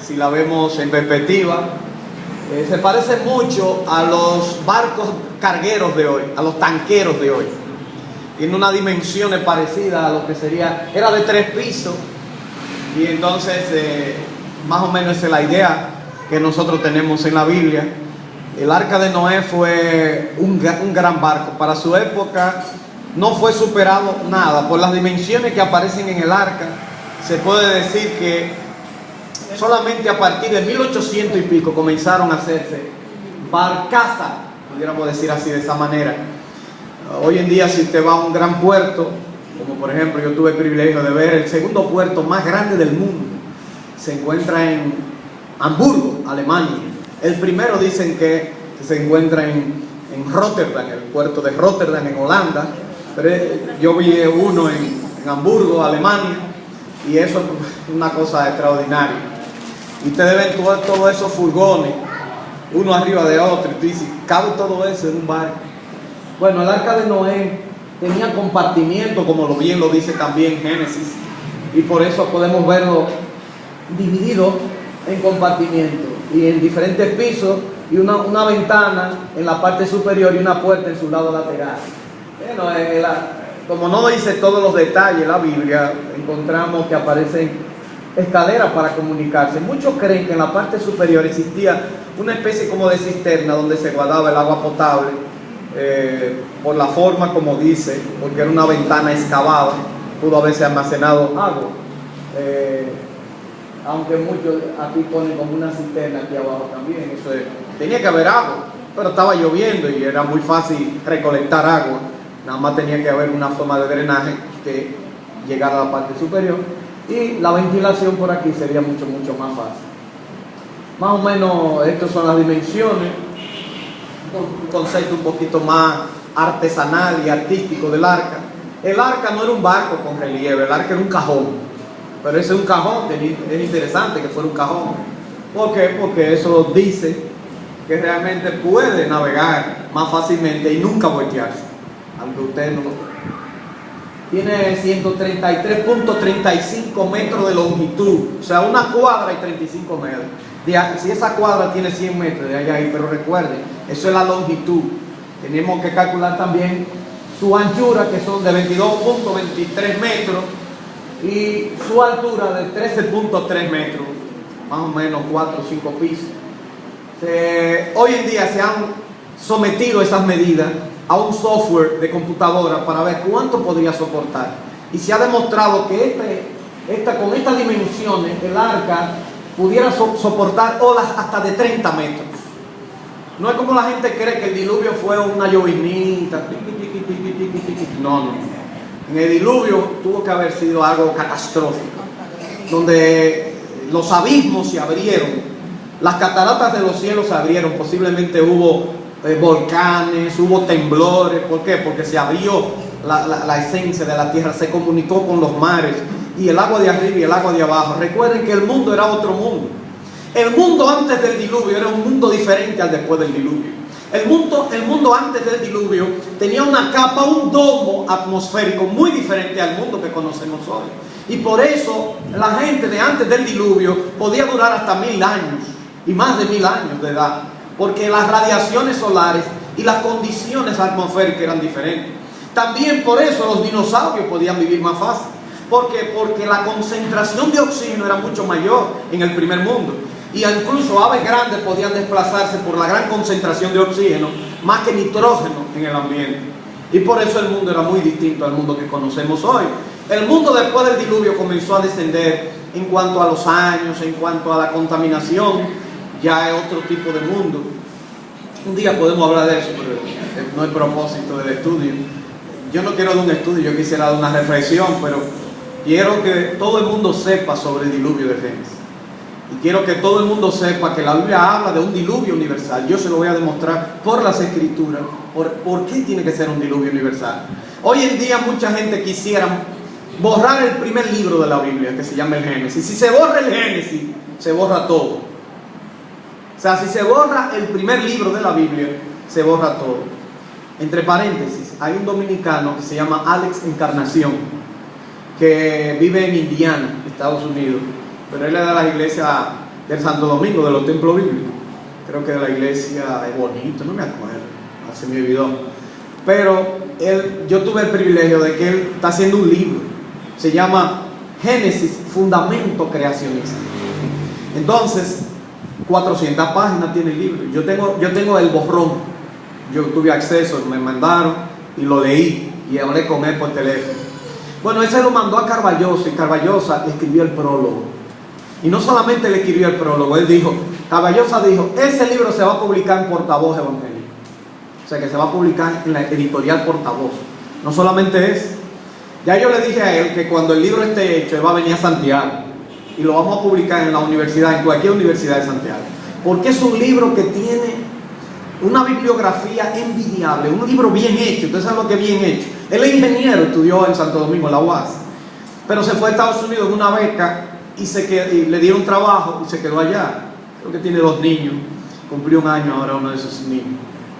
si la vemos en perspectiva, se parece mucho a los barcos cargueros de hoy, a los tanqueros de hoy. Tiene unas dimensiones parecidas a lo que sería, era de 3 pisos, y entonces más o menos esa es la idea que nosotros tenemos en la Biblia. El arca de Noé fue un gran barco. Para su época no fue superado nada. Por las dimensiones que aparecen en el arca, se puede decir que solamente a partir de 1800 y pico comenzaron a hacerse barcazas, pudiéramos decir así, de esa manera. Hoy en día, si usted va a un gran puerto, como por ejemplo yo tuve el privilegio de ver el segundo puerto más grande del mundo, se encuentra en Hamburgo, Alemania. El primero dicen que se encuentra en Rotterdam, el puerto de Rotterdam en Holanda, pero yo vi uno en Hamburgo, Alemania, y eso es una cosa extraordinaria. Y ustedes ven todos esos furgones, uno arriba de otro, y tú dices, ¿cabe todo eso en un barco? Bueno, el arca de Noé tenía compartimiento, como bien lo dice también Génesis, y por eso podemos verlo dividido en compartimientos y en diferentes pisos, y una ventana en la parte superior y una puerta en su lado lateral. Bueno, como no dice todos los detalles la Biblia, encontramos que aparecen escaleras para comunicarse. Muchos creen que en la parte superior existía una especie como de cisterna donde se guardaba el agua potable, por la forma como dice, porque era una ventana excavada, pudo haberse almacenado agua. Aunque muchos aquí ponen como una cisterna aquí abajo también, eso es, tenía que haber agua, pero estaba lloviendo y era muy fácil recolectar agua, nada más tenía que haber una forma de drenaje que llegara a la parte superior, y la ventilación por aquí sería mucho más fácil. Más o menos estas son las dimensiones, un concepto un poquito más artesanal y artístico del arca. El arca no era un barco con relieve, el arca era un cajón. Pero ese es un cajón, es interesante que fuera un cajón. ¿Por qué? Porque eso dice que realmente puede navegar más fácilmente y nunca voltearse, aunque usted no lo tiene 133.35 metros de longitud, o sea, una cuadra y 35 metros. Si esa cuadra tiene 100 metros de allá ahí, pero recuerden, eso es la longitud. Tenemos que calcular también su anchura, que son de 22.23 metros, y su altura de 13.3 metros, más o menos 4 o 5 pisos. Hoy en día se han sometido esas medidas a un software de computadora para ver cuánto podría soportar, y se ha demostrado que con estas dimensiones el arca pudiera soportar olas hasta de 30 metros. No es como la gente cree que el diluvio fue una llovinita, no. En el diluvio tuvo que haber sido algo catastrófico, donde los abismos se abrieron, las cataratas de los cielos se abrieron, posiblemente hubo volcanes, hubo temblores. ¿Por qué? Porque se abrió la esencia de la tierra, se comunicó con los mares, y el agua de arriba y el agua de abajo. Recuerden que el mundo era otro mundo. El mundo antes del diluvio era un mundo diferente al después del diluvio. El mundo antes del diluvio tenía una capa, un domo atmosférico muy diferente al mundo que conocemos hoy. Y por eso la gente de antes del diluvio podía durar hasta 1000 años y más de 1000 años de edad, porque las radiaciones solares y las condiciones atmosféricas eran diferentes. También por eso los dinosaurios podían vivir más fácil. ¿Por qué? Porque la concentración de oxígeno era mucho mayor en el primer mundo. Y incluso aves grandes podían desplazarse por la gran concentración de oxígeno, más que nitrógeno en el ambiente. Y por eso el mundo era muy distinto al mundo que conocemos hoy. El mundo después del diluvio comenzó a descender en cuanto a los años, en cuanto a la contaminación, ya es otro tipo de mundo. Un día podemos hablar de eso, pero no es propósito del estudio. Yo no quiero dar un estudio, yo quisiera dar una reflexión, pero quiero que todo el mundo sepa sobre el diluvio de Génesis. Y quiero que todo el mundo sepa que la Biblia habla de un diluvio universal. Yo se lo voy a demostrar por las Escrituras, por qué tiene que ser un diluvio universal. Hoy en día mucha gente quisiera borrar el primer libro de la Biblia, que se llama el Génesis. Si se borra el Génesis, se borra todo. O sea, si se borra el primer libro de la Biblia, se borra todo. Entre paréntesis, hay un dominicano que se llama Alex Encarnación, que vive en Indiana, Estados Unidos, pero él es de las iglesias del Santo Domingo, de los templos bíblicos. Creo que de la iglesia es bonito, no me acuerdo, se me olvidó. Pero yo tuve el privilegio de que él está haciendo un libro, se llama Génesis, Fundamento Creacionista. Entonces, 400 páginas tiene el libro. Yo tengo el borrón, yo tuve acceso, me mandaron y lo leí y hablé con él por teléfono. Bueno, él se lo mandó a Carballosa y Carballosa escribió el prólogo. Y no solamente le escribió el prólogo, Carballosa dijo, ese libro se va a publicar en Portavoz Evangélico. O sea que se va a publicar en la editorial Portavoz. No solamente eso. Ya yo le dije a él que cuando el libro esté hecho, él va a venir a Santiago. Y lo vamos a publicar en la universidad, en cualquier universidad de Santiago. Porque es un libro que tiene una bibliografía envidiable, un libro bien hecho. Ustedes saben lo que es bien hecho. Él es ingeniero, estudió en Santo Domingo, en la UAS. Pero se fue a Estados Unidos en una beca y le dieron trabajo y se quedó allá. Creo que tiene 2 niños. Cumplió 1 año ahora uno de esos niños,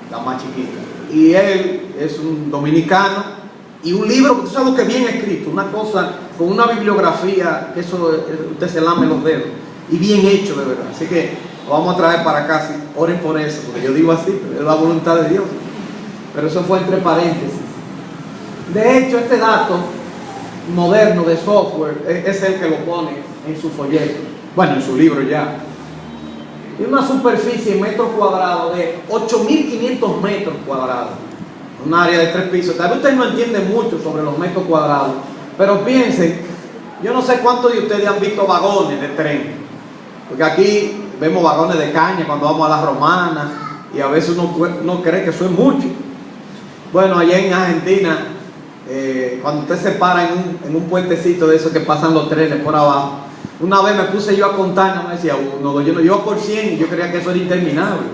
la más chiquita. Y él es un dominicano. Y un libro, tú sabes lo que es bien escrito, una cosa con una bibliografía, que eso usted se lame los dedos. Y bien hecho, de verdad. Así que lo vamos a traer para acá. Oren por eso, porque yo digo así, pero es la voluntad de Dios. Pero eso fue entre paréntesis. De hecho, este dato moderno de software es el que lo pone en su folleto, bueno, en su libro ya. Tiene una superficie en metros cuadrados de 8.500 metros cuadrados, un área de 3 pisos. Tal vez ustedes no entienden mucho sobre los metros cuadrados, pero piensen, yo no sé cuántos de ustedes han visto vagones de tren, porque aquí vemos vagones de caña cuando vamos a la Romana y a veces uno cree que eso es mucho. Bueno, allá en Argentina, cuando usted se para en un puentecito de esos que pasan los trenes por abajo, una vez me puse yo a contar, no me decía uno, yo no iba por 100 y yo creía que eso era interminable.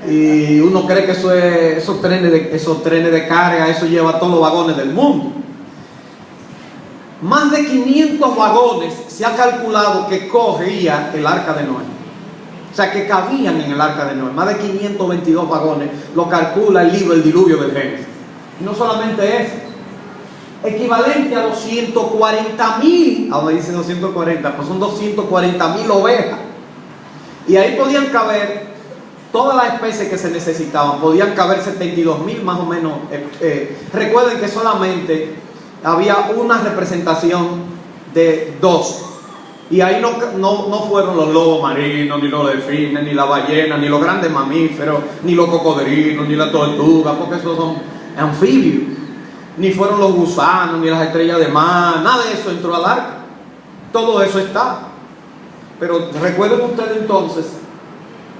Y uno cree que eso es, esos trenes de carga, eso lleva a todos los vagones del mundo. Más de 500 vagones se ha calculado que cogía el Arca de Noé. O sea, que cabían en el Arca de Noé. Más de 522 vagones lo calcula el libro El Diluvio del Génesis. Y no solamente eso, equivalente a 240.000, ahora dicen 240, pues son 240.000 ovejas. Y ahí podían caber todas las especies que se necesitaban, podían caber 72.000 más o menos. Recuerden que solamente había una representación de 2. Y ahí no fueron los lobos marinos, ni los delfines, ni la ballena, ni los grandes mamíferos, ni los cocodrilos, ni la tortuga, porque esos son anfibios. Ni fueron los gusanos, ni las estrellas de mar, nada de eso entró al arca. Todo eso está. Pero recuerden ustedes entonces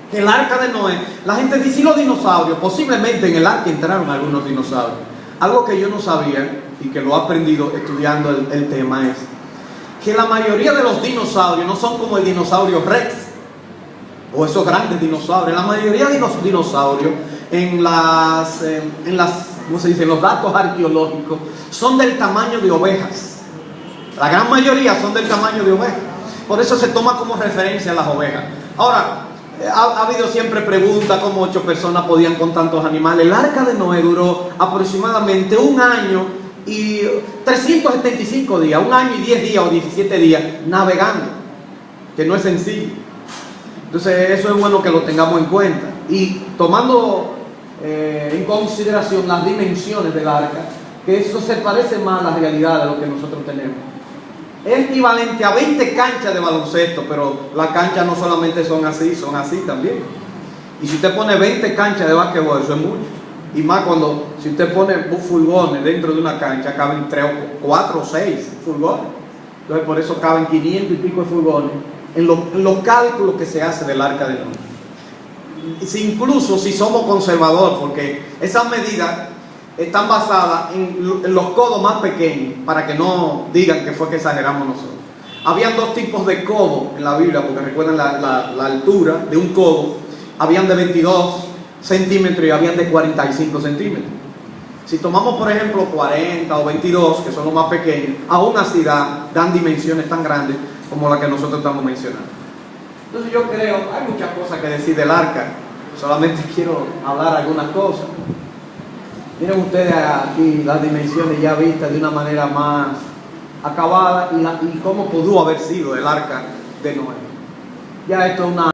que el Arca de Noé, la gente dice, ¿y los dinosaurios? Posiblemente en el arca entraron algunos dinosaurios. Algo que yo no sabía y que lo he aprendido estudiando el tema es que la mayoría de los dinosaurios no son como el dinosaurio Rex o esos grandes dinosaurios. La mayoría de los dinosaurios en ¿cómo se dice? Los datos arqueológicos son del tamaño de ovejas. La gran mayoría son del tamaño de ovejas. Por eso se toma como referencia a las ovejas. Ahora, ha habido siempre preguntas cómo 8 personas podían con tantos animales. El Arca de Noé duró aproximadamente 1 año y 375 días, 1 año y 10 días o 17 días navegando, que no es sencillo. Entonces eso es bueno que lo tengamos en cuenta. Y tomando en consideración las dimensiones del arca, que eso se parece más a la realidad de lo que nosotros tenemos. Es equivalente a 20 canchas de baloncesto, pero las canchas no solamente son así también. Y si usted pone 20 canchas de básquetbol, eso es mucho. Y más si usted pone furgones dentro de una cancha, caben 3 o 4 o 6 furgones. Entonces por eso caben 500 y pico de furgones en los cálculos que se hace del Arca de Noé. Incluso si somos conservadores, porque esas medidas están basadas en los codos más pequeños, para que no digan que fue que exageramos nosotros. Habían 2 tipos de codo en la Biblia, porque recuerden la altura de un codo, habían de 22 centímetros y habían de 45 centímetros. Si tomamos por ejemplo 40 o 22, que son los más pequeños, aún así dan dimensiones tan grandes como la que nosotros estamos mencionando. Entonces yo creo, hay muchas cosas que decir del arca, solamente quiero hablar algunas cosas. Miren ustedes aquí las dimensiones ya vistas de una manera más acabada y cómo pudo haber sido el Arca de Noé. ya esto es una